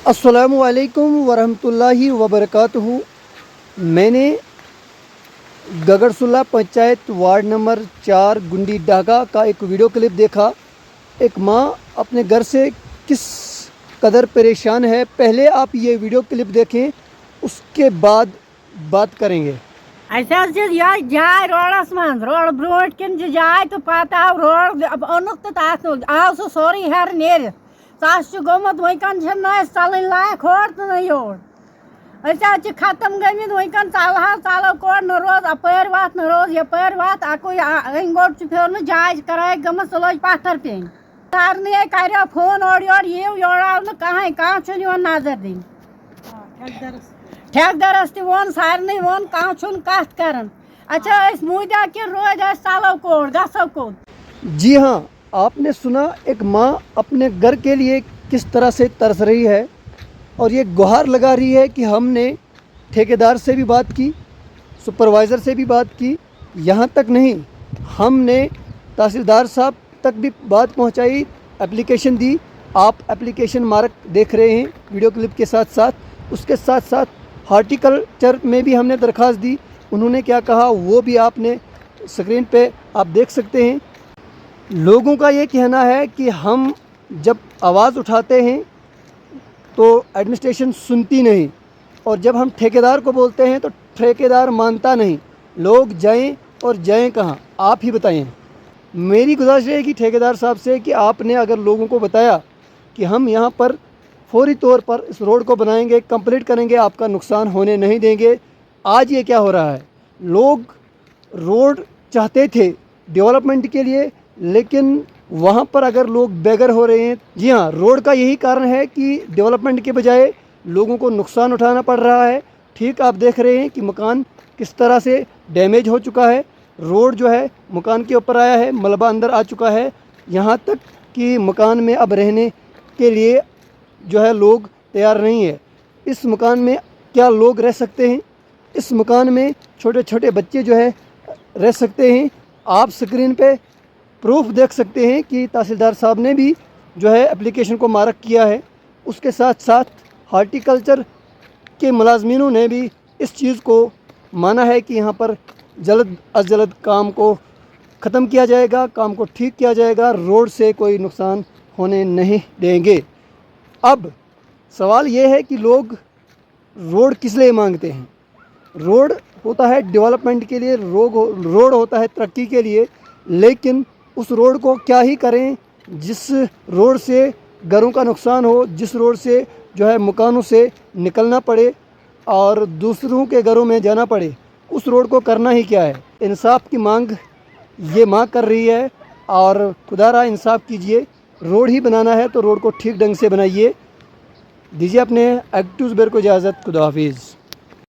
अस्सलामुअलैकुम वरहमतुल्लाहि वबरकातुहू। मैंने गगरसुल्ला पंचायत वार्ड नंबर 4 गुंडी डागा का एक वीडियो क्लिप देखा। एक माँ अपने घर से किस कदर परेशान है। पहले आप ये वीडियो क्लिप देखें, उसके बाद बात करेंगे। जाए रोडस मन रोड ब्रोट किन जाए तो पत आव रोड ओनुक तो आव सह सोरी हेर नेर गोमुत वनकन चलन लायक होर तो न योर खत्म गमित वनकन चलो कोर न रोज अपर वात न रोज यपर वात अकु अंगोट फेर जाय कराए गम सह लज पत्थर पेन सारे करो फोन ओर योर यू योर आव न कहें कह नजर दिन ठेकेदारस तह वोन सारे वोन कह कत कर अच्छा मुदा कि रोज चलो कोट गसो कोट। जी हाँ, आपने सुना, एक माँ अपने घर के लिए किस तरह से तरस रही है और ये गुहार लगा रही है कि हमने ठेकेदार से भी बात की, सुपरवाइज़र से भी बात की, यहाँ तक नहीं हमने तहसीलदार साहब तक भी बात पहुँचाई, एप्लीकेशन दी। आप एप्लीकेशन मार्क देख रहे हैं वीडियो क्लिप के साथ साथ। उसके साथ साथ हॉर्टिकल्चर में भी हमने दरख्वास्त दी। उन्होंने क्या कहा वो भी आपने स्क्रीन पे आप देख सकते हैं। लोगों का ये कहना है कि हम जब आवाज़ उठाते हैं तो एडमिनिस्ट्रेशन सुनती नहीं, और जब हम ठेकेदार को बोलते हैं तो ठेकेदार मानता नहीं। लोग जाएं और जाएं कहाँ, आप ही बताएं। मेरी गुजारिश है कि ठेकेदार साहब से कि आपने अगर लोगों को बताया कि हम यहाँ पर फौरी तौर पर इस रोड को बनाएंगे, कंप्लीट करेंगे, आपका नुकसान होने नहीं देंगे। आज ये क्या हो रहा है, लोग रोड चाहते थे डेवलपमेंट के लिए, लेकिन वहाँ पर अगर लोग बेघर हो रहे हैं। जी हाँ, रोड का यही कारण है कि डेवलपमेंट के बजाय लोगों को नुकसान उठाना पड़ रहा है। ठीक आप देख रहे हैं कि मकान किस तरह से डैमेज हो चुका है। रोड जो है मकान के ऊपर आया है, मलबा अंदर आ चुका है, यहाँ तक कि मकान में अब रहने के लिए जो है लोग तैयार नहीं है। इस मकान में क्या लोग रह सकते हैं? इस मकान में छोटे छोटे बच्चे जो है रह सकते हैं। आप स्क्रीन पे प्रूफ देख सकते हैं कि तहसीलदार साहब ने भी जो है एप्लीकेशन को मार्क किया है। उसके साथ साथ हॉर्टिकल्चर के मुलाजमीनों ने भी इस चीज़ को माना है कि यहाँ पर जल्द अज जल्द काम को ख़त्म किया जाएगा, काम को ठीक किया जाएगा, रोड से कोई नुकसान होने नहीं देंगे। अब सवाल ये है कि लोग रोड किस लिए मांगते हैं? रोड होता है डेवलपमेंट के लिए, रोड होता है तरक्की के लिए, लेकिन उस रोड को क्या ही करें जिस रोड से घरों का नुकसान हो, जिस रोड से जो है मकानों से निकलना पड़े और दूसरों के घरों में जाना पड़े। उस रोड को करना ही क्या है? इंसाफ की मांग ये माँ कर रही है, और खुदारा इंसाफ कीजिए। रोड ही बनाना है तो रोड को ठीक ढंग से बनाइए। दीजिए अपने एक्टिव ज़ुबैर को इजाज़त। खुदा हाफिज़।